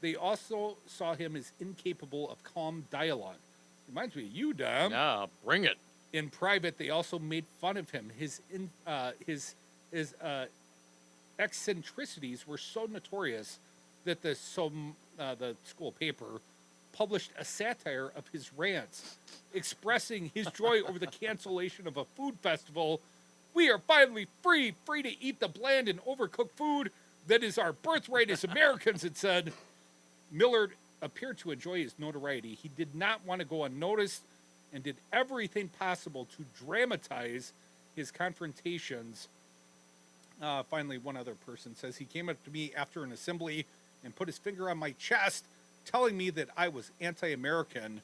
They also saw him as incapable of calm dialogue. Reminds me of you, Dom. Yeah, bring it. In private, they also made fun of him. His eccentricities were so notorious that the school paper published a satire of his rants, expressing his joy over the cancellation of a food festival. "We are finally free to eat the bland and overcooked food that is our birthright as Americans," it said. Miller appeared to enjoy his notoriety. He did not want to go unnoticed and did everything possible to dramatize his confrontations. Finally, one other person says, "He came up to me after an assembly and put his finger on my chest, telling me that I was anti-American.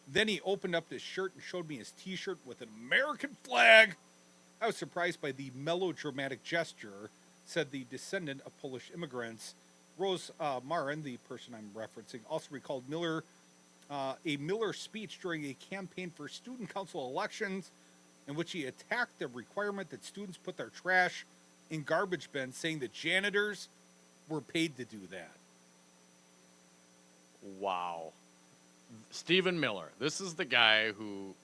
Then he opened up his shirt and showed me his T-shirt with an American flag. I was surprised by the melodramatic gesture," said the descendant of Polish immigrants. Rose Marin, the person I'm referencing, also recalled a Miller speech during a campaign for student council elections in which he attacked the requirement that students put their trash in garbage bins, saying that janitors were paid to do that. Wow. Stephen Miller. This is the guy who,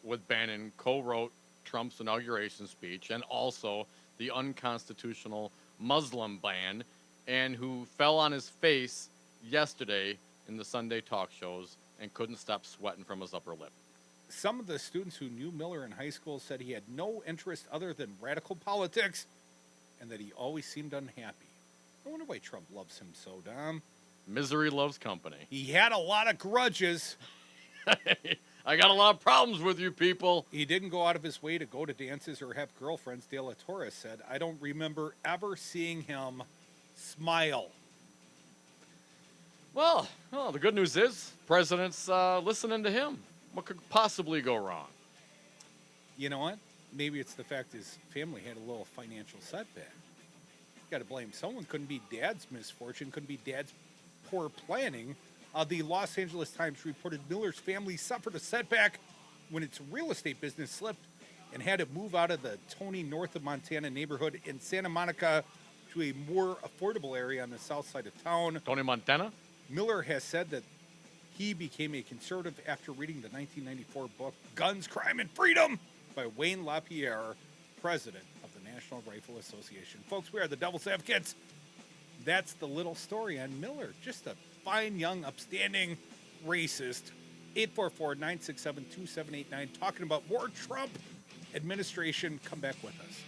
with Bannon, co-wrote Trump's inauguration speech and also the unconstitutional Muslim ban, and who fell on his face yesterday in the Sunday talk shows and couldn't stop sweating from his upper lip. Some of the students who knew Miller in high school said he had no interest other than radical politics and that he always seemed unhappy. I wonder why Trump loves him so, Dom. Misery loves company. He had a lot of grudges. I got a lot of problems with you people. He didn't go out of his way to go to dances or have girlfriends, De La Torre said. "I don't remember ever seeing him smile." Well, the good news is president's listening to him. What could possibly go wrong? You know what? Maybe it's the fact his family had a little financial setback. Got to blame someone. Couldn't be dad's misfortune. Couldn't be dad's poor planning. The Los Angeles Times reported Miller's family suffered a setback when its real estate business slipped and had to move out of the Tony north of Montana neighborhood in Santa Monica to a more affordable area on the south side of town. Tony, Montana? Miller has said that he became a conservative after reading the 1994 book Guns, Crime, and Freedom by Wayne LaPierre, president of the National Rifle Association. Folks, we are the Devil's Advocates. That's the little story on Miller. Just a fine, young, upstanding racist. 844-967-2789, talking about more Trump administration. Come back with us.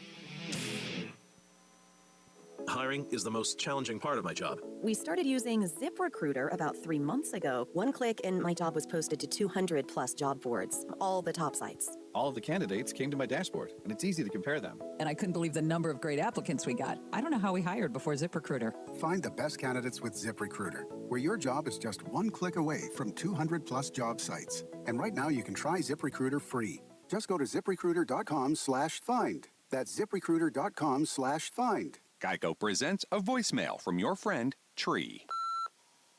Hiring is the most challenging part of my job. We started using ZipRecruiter about 3 months ago. One click and my job was posted to 200 plus job boards, all the top sites. All of the candidates came to my dashboard, and it's easy to compare them. And I couldn't believe the number of great applicants we got. I don't know how we hired before ZipRecruiter. Find the best candidates with ZipRecruiter, where your job is just one click away from 200 plus job sites. And right now you can try ZipRecruiter free. Just go to ZipRecruiter.com/find. That's ZipRecruiter.com/find. Geico presents a voicemail from your friend, Tree.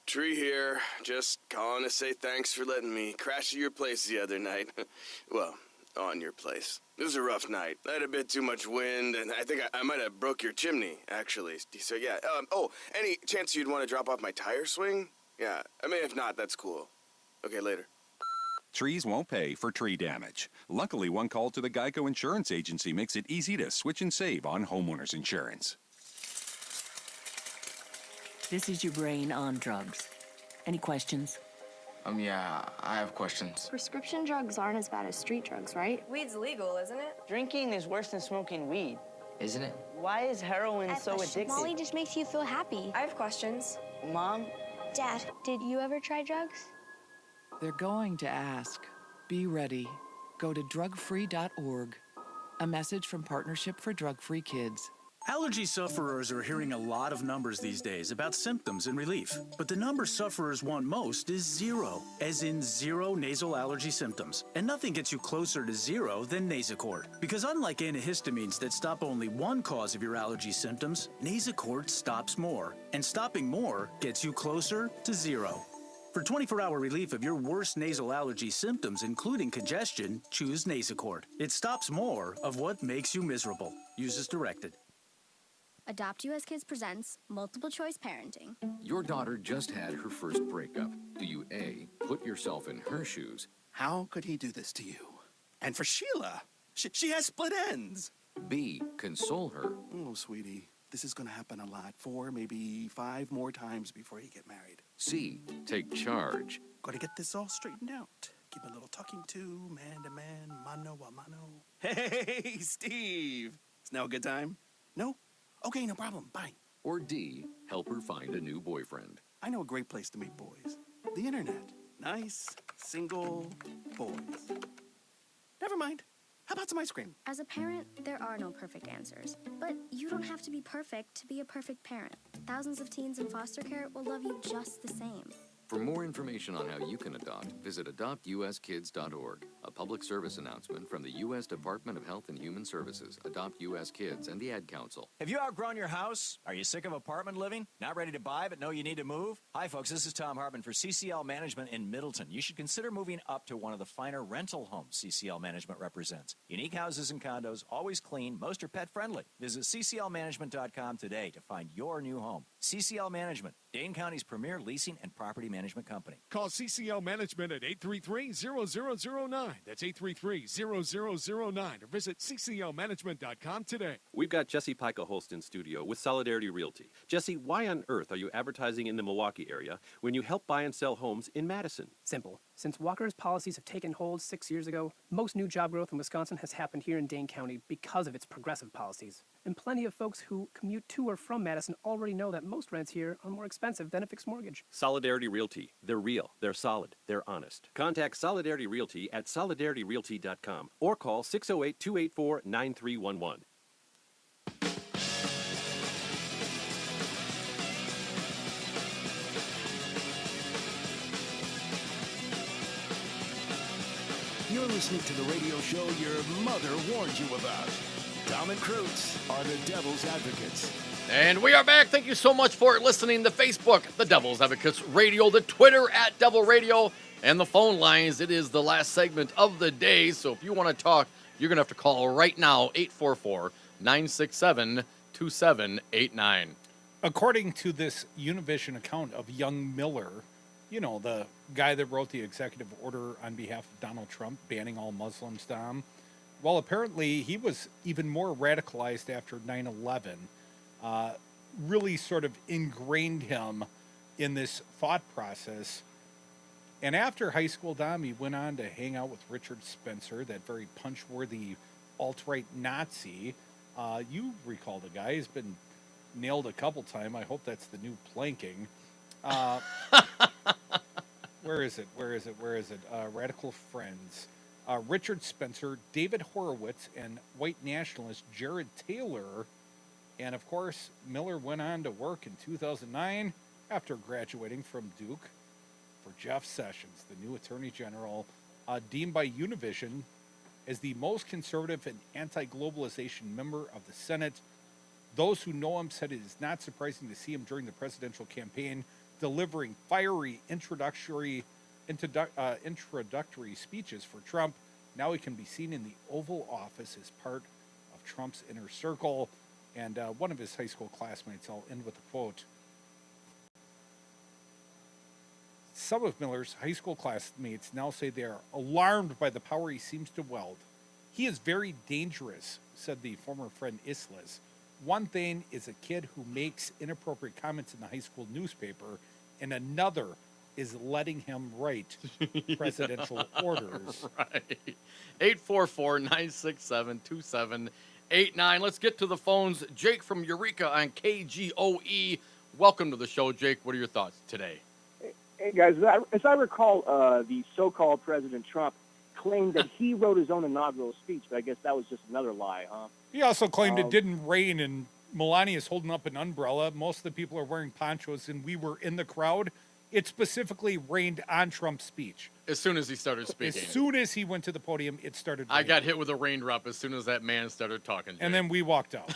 Tree here. Just calling to say thanks for letting me crash at your place the other night. Well, on your place. It was a rough night. I had a bit too much wind, and I think I might have broke your chimney, actually. So, yeah. Any chance you'd want to drop off my tire swing? Yeah. I mean, if not, that's cool. Okay, later. Trees won't pay for tree damage. Luckily, one call to the Geico Insurance Agency makes it easy to switch and save on homeowners insurance. This is your brain on drugs. Any questions? Yeah, I have questions. Prescription drugs aren't as bad as street drugs, right? Weed's legal, isn't it? Drinking is worse than smoking weed. Isn't it? Why is heroin so addictive? Molly just makes you feel happy. I have questions. Mom? Dad, did you ever try drugs? They're going to ask. Be ready. go to drugfree.org. A message from Partnership for Drug-Free Kids. Allergy sufferers are hearing a lot of numbers these days about symptoms and relief. But the number sufferers want most is zero, as in zero nasal allergy symptoms. And nothing gets you closer to zero than Nasacort. Because unlike antihistamines that stop only one cause of your allergy symptoms, Nasacort stops more. And stopping more gets you closer to zero. For 24-hour relief of your worst nasal allergy symptoms, including congestion, choose Nasacort. It stops more of what makes you miserable. Use as directed. Adopt US Kids presents Multiple Choice Parenting. Your daughter just had her first breakup. Do you A, put yourself in her shoes? How could he do this to you? And for Sheila, she has split ends. B, console her. Oh, sweetie, this is going to happen a lot. 4, maybe 5 more times before you get married. C, take charge. Got to get this all straightened out. Give a little talking to, man to man, mano a mano. Hey, Steve. Is now a good time? No? Okay, no problem. Bye. Or D, help her find a new boyfriend. I know a great place to meet boys. The internet. Nice, single boys. Never mind. How about some ice cream? As a parent, there are no perfect answers. But you don't have to be perfect to be a perfect parent. Thousands of teens in foster care will love you just the same. For more information on how you can adopt, visit adoptuskids.org. A public service announcement from the U.S. Department of Health and Human Services, Adopt U.S. Kids, and the Ad Council. Have you outgrown your house? Are you sick of apartment living? Not ready to buy but know you need to move? Hi, folks. This is Tom Hartman for CCL Management in Middleton. You should consider moving up to one of the finer rental homes CCL Management represents. Unique houses and condos, always clean, most are pet friendly. Visit cclmanagement.com today to find your new home. CCL Management, Dane County's premier leasing and property management company. Call CCL Management at 833-0009. That's 833-0009. Or visit cclmanagement.com today. We've got Jesse Pica-Holst in studio with Solidarity Realty. Jesse, why on earth are you advertising in the Milwaukee area when you help buy and sell homes in Madison? Simple. Since Walker's policies have taken hold 6 years ago, most new job growth in Wisconsin has happened here in Dane County because of its progressive policies. And plenty of folks who commute to or from Madison already know that most rents here are more expensive than a fixed mortgage. Solidarity Realty. They're real, they're solid, they're honest. Contact Solidarity Realty at solidarityrealty.com or call 608-284-9311. You're listening to the radio show your mother warned you about. Tom and Krutz are the Devil's Advocates. And we are back. Thank you so much for listening. The Facebook, The Devil's Advocates Radio, the Twitter at Devil Radio, and the phone lines. It is the last segment of the day, so if you want to talk, you're going to have to call right now, 844-967-2789. According to this Univision account of young Miller, you know, the guy that wrote the executive order on behalf of Donald Trump banning all Muslims, Dom, well, apparently he was even more radicalized after 9/11. Really sort of ingrained him in this thought process. And after high school, Dom, he went on to hang out with Richard Spencer, that very punch-worthy alt-right Nazi. You recall the guy. He's been nailed a couple times. I hope that's the new planking. Where is it? Radical Friends. Richard Spencer, David Horowitz, and white nationalist Jared Taylor. And, of course, Miller went on to work in 2009 after graduating from Duke for Jeff Sessions, the new Attorney General, deemed by Univision as the most conservative and anti-globalization member of the Senate. Those who know him said it is not surprising to see him during the presidential campaign delivering fiery introductory speeches for Trump. Now he can be seen in the Oval Office as part of Trump's inner circle. And one of his high school classmates, I'll end with a quote. Some of Miller's high school classmates now say they are alarmed by the power he seems to wield. He is very dangerous, said the former friend Islas. One thing is a kid who makes inappropriate comments in the high school newspaper, and another is letting him write presidential orders. Right. 844-967-2789. Let's get to the phones. Jake from Eureka on KGOE. Welcome to the show, Jake. What are your thoughts today? Hey, guys. As I recall, the so-called President Trump claimed that he wrote his own inaugural speech, but I guess that was just another lie, huh? He also claimed it didn't rain, and Melania's holding up an umbrella. Most of the people are wearing ponchos, and we were in the crowd. It specifically rained on Trump's speech. As soon as he started speaking. As soon as he went to the podium, it started raining. I got hit with a raindrop as soon as that man started talking. Jake. And then we walked out.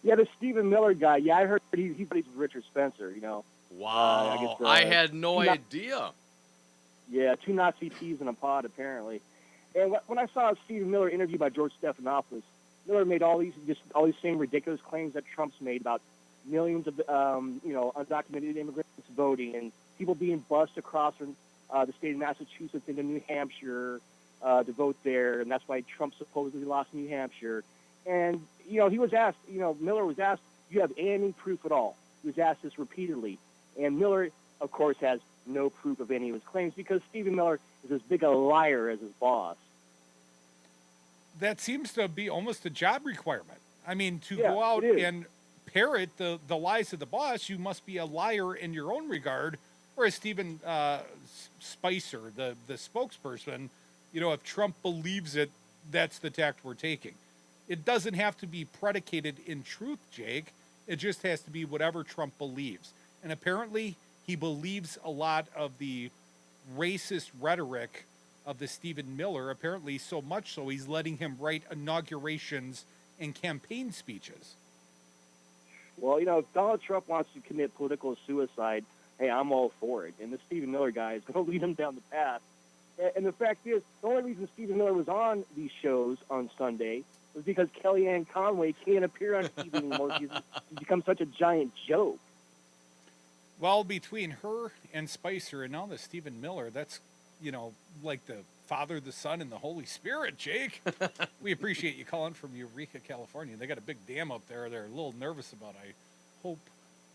Yeah, the Stephen Miller guy. Yeah, I heard he plays with Richard Spencer, you know. Wow. I had no idea. Yeah, 2 Nazi peas in a pod, apparently. And when I saw Stephen Miller interviewed by George Stephanopoulos, Miller made all these same ridiculous claims that Trump's made about millions of undocumented immigrants voting and people being bused across from the state of Massachusetts into New Hampshire to vote there, and that's why Trump supposedly lost New Hampshire. And he was asked, Miller was asked, "Do you have any proof at all?" He was asked this repeatedly, and Miller, of course, has no proof of any of his claims because Stephen Miller is as big a liar as his boss. That seems to be almost a job requirement. I mean, to go out and parrot the lies of the boss, you must be a liar in your own regard. Whereas Stephen Spicer, the spokesperson, if Trump believes it, that's the tact we're taking. It doesn't have to be predicated in truth, Jake. It just has to be whatever Trump believes. And apparently he believes a lot of the racist rhetoric of the Stephen Miller, apparently so much so he's letting him write inaugurations and campaign speeches. Well, if Donald Trump wants to commit political suicide, hey, I'm all for it. And the Stephen Miller guy is going to lead him down the path. And the fact is, the only reason Stephen Miller was on these shows on Sunday was because Kellyanne Conway can't appear on TV anymore. She's become such a giant joke. Well, between her and Spicer and now the Stephen Miller, that's, like the Father, the Son, and the Holy Spirit, Jake. We appreciate you calling from Eureka, California. They got a big dam up there they're a little nervous about. I hope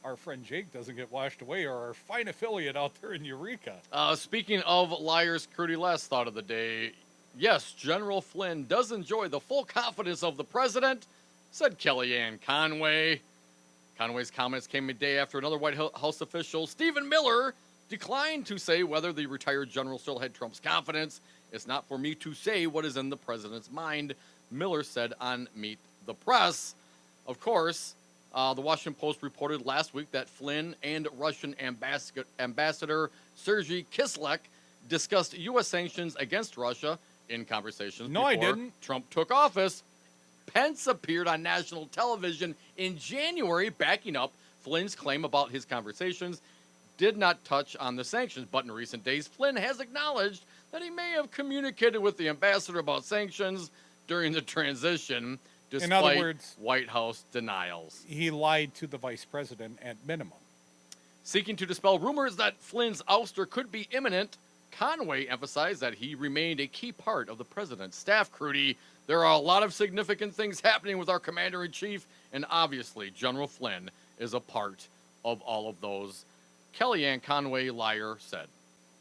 our friend Jake doesn't get washed away, or our fine affiliate out there in Eureka. Speaking of liars, Crudy, last thought of the day. Yes, General Flynn does enjoy the full confidence of the president, said Kellyanne Conway. Conway's comments came a day after another White House official, Stephen Miller, declined to say whether the retired general still had Trump's confidence. It's not for me to say what is in the president's mind, Miller said on Meet the Press. Of course, the Washington Post reported last week that Flynn and Russian Ambassador Sergei Kislyak discussed U.S. sanctions against Russia in conversations before Trump took office. Pence appeared on national television in January backing up Flynn's claim about his conversations, did not touch on the sanctions, but in recent days, Flynn has acknowledged that he may have communicated with the ambassador about sanctions during the transition, despite in other words, White House denials. He lied to the vice president at minimum. Seeking to dispel rumors that Flynn's ouster could be imminent, Conway emphasized that he remained a key part of the president's staff. Crudy, there are a lot of significant things happening with our commander-in-chief, and obviously General Flynn is a part of all of those, Kellyanne Conway, liar, said.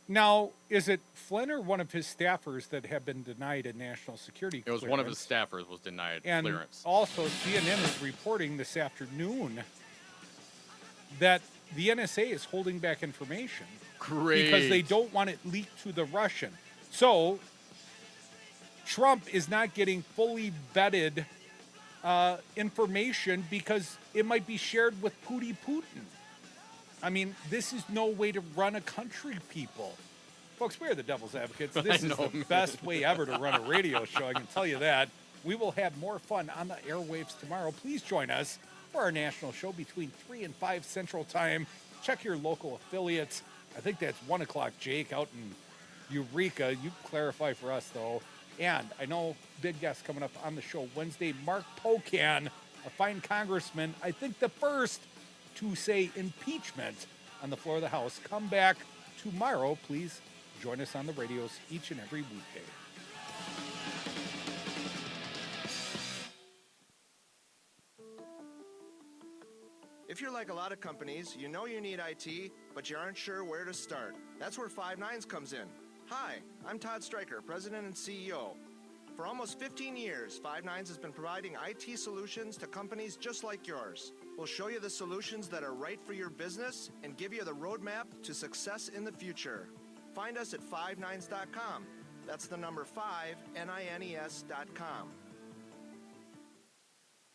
Now, is it Flynn or one of his staffers that have been denied a national security clearance? It was one of his staffers was denied clearance. Also, CNN is reporting this afternoon that the NSA is holding back information. Great. Because they don't want it leaked to the Russian. So, Trump is not getting fully vetted information because it might be shared with Putin. I mean, this is no way to run a country, people. Folks, we are the Devil's Advocates. This is the best way ever to run a radio show, I can tell you that. We will have more fun on the airwaves tomorrow. Please join us for our national show between 3 and 5 Central Time. Check your local affiliates. I think that's 1 o'clock, Jake, out in Eureka. You clarify for us, though. And I know big guest coming up on the show Wednesday, Mark Pocan, a fine congressman, I think the first to say impeachment on the floor of the House. Come back tomorrow. Please join us on the radios each and every weekday. If you're like a lot of companies, you know you need IT, but you aren't sure where to start. That's where Five Nines comes in. Hi, I'm Todd Stryker, President and CEO. For almost 15 years, Five Nines has been providing IT solutions to companies just like yours. We'll show you the solutions that are right for your business and give you the roadmap to success in the future. Find us at 5nines.com. That's the number 5nines.com.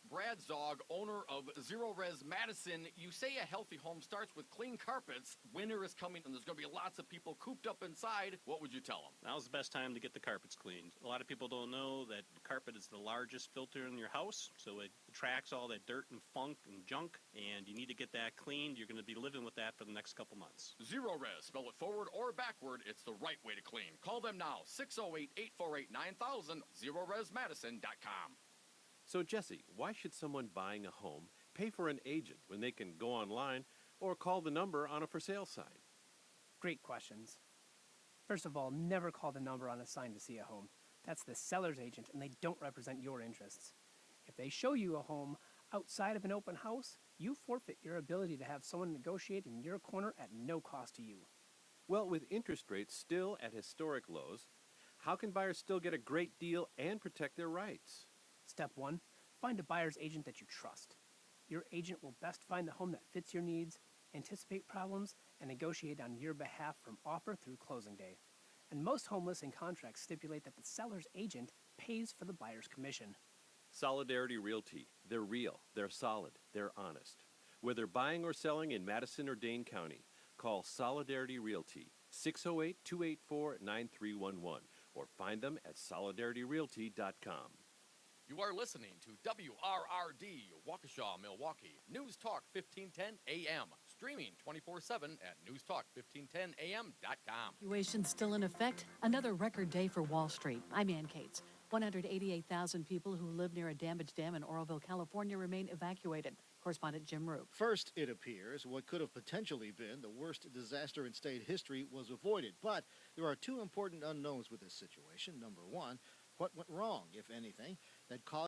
Brad Zog, owner of Zero Res Madison. You say a healthy home starts with clean carpets. Winter is coming and there's going to be lots of people cooped up inside. What would you tell them? Now's the best time to get the carpets cleaned. A lot of people don't know that carpet is the largest filter in your house, so it attracts all that dirt and funk and junk, and you need to get that cleaned. You're going to be living with that for the next couple months. Zero Res, spell it forward or backward, it's the right way to clean. Call them now, 608-848-9000, ZeroResMadison.com. So, Jesse, why should someone buying a home pay for an agent when they can go online or call the number on a for sale sign? Great questions. First of all, never call the number on a sign to see a home. That's the seller's agent, and they don't represent your interests. If they show you a home outside of an open house, you forfeit your ability to have someone negotiate in your corner at no cost to you. Well, with interest rates still at historic lows, how can buyers still get a great deal and protect their rights? Step 1, find a buyer's agent that you trust. Your agent will best find the home that fits your needs, anticipate problems, and negotiate on your behalf from offer through closing day. And most home listing contracts stipulate that the seller's agent pays for the buyer's commission. Solidarity Realty. They're real, they're solid, they're honest. Whether buying or selling in Madison or Dane County, call Solidarity Realty, 608-284-9311, or find them at solidarityrealty.com. You are listening to WRRD, Waukesha, Milwaukee, News Talk 1510 AM, streaming 24/7 at newstalk1510am.com. Situation still in effect. Another record day for Wall Street. I'm Ann Cates. 188,000 people who live near a damaged dam in Oroville, California remain evacuated. Correspondent Jim Roop. First, it appears what could have potentially been the worst disaster in state history was avoided. But there are two important unknowns with this situation. Number one, what went wrong, if anything, that caused